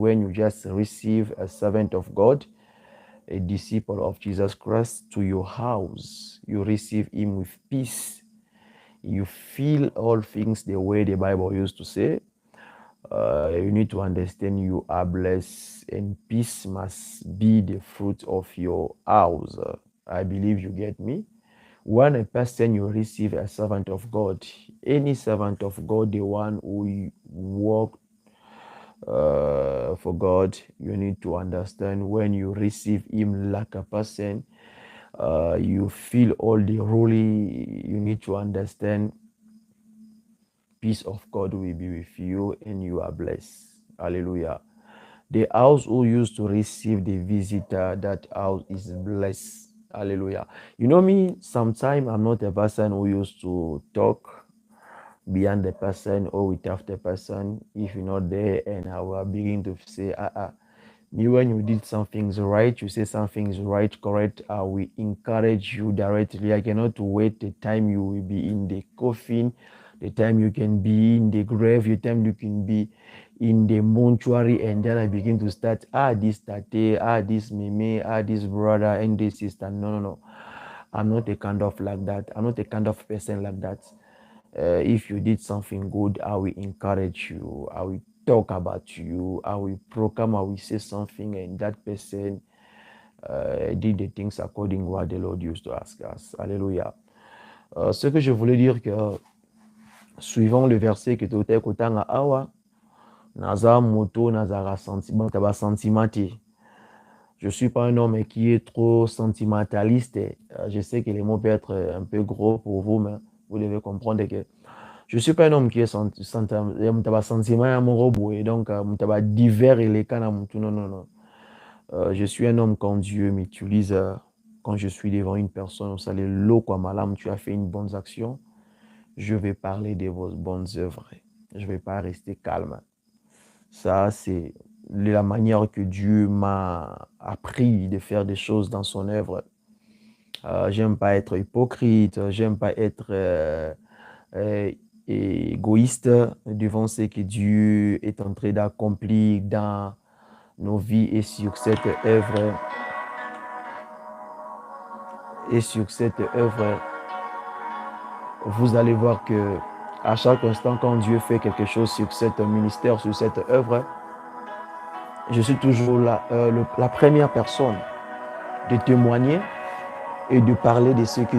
when you just receive a servant of God, a disciple of Jesus Christ to your house, you receive him with peace. You feel all things the way the Bible used to say. You need to understand you are blessed, and peace must be the fruit of your house. I believe you get me. When a person you receive a servant of God, any servant of God, the one who work for God, you need to understand when you receive him like a person, you feel all the ruling. You need to understand peace of God will be with you and you are blessed. Hallelujah. The house who used to receive the visitor, that house is blessed. Hallelujah. You know me, sometimes I'm not a person who used to talk beyond the person or without the person. If you're not there and I will begin to say, me, when you did some things right, you say something is right, correct, I will encourage you directly. I cannot wait the time you will be in the coffin, the time you can be in the grave, the time you can be in the mortuary, and then I begin to start, this tate, this meme, this brother, and this sister. No. I'm not a kind of like that. I'm not a kind of person like that. If you did something good, I will encourage you. I will talk about you. I will proclaim, I will say something, and that person did the things according to what the Lord used to ask us. Alléluia. Ce que je voulais dire que, suivant le verset que tu as écouté, naza moto, naza sentimenté. Je ne suis pas un homme qui est trop sentimentaliste. Je sais que les mots peuvent être un peu gros pour vous, mais vous devez comprendre que je ne suis pas un homme qui est sentiment amoureux et donc divers et les canaux. Non. Je suis un homme quand Dieu m'utilise, quand je suis devant une personne, vous savez, l'eau comme malam, tu as fait une bonne action, je vais parler de vos bonnes œuvres. Je ne vais pas rester calme. Ça, c'est la manière que Dieu m'a appris de faire des choses dans son œuvre. J'aime pas être hypocrite, j'aime pas être égoïste devant ce que Dieu est en train d'accomplir dans nos vies et sur cette œuvre. Et sur cette œuvre, vous allez voir que à chaque instant, quand Dieu fait quelque chose sur cet ministère, sur cette œuvre, je suis toujours la première personne de témoigner et de parler de ce que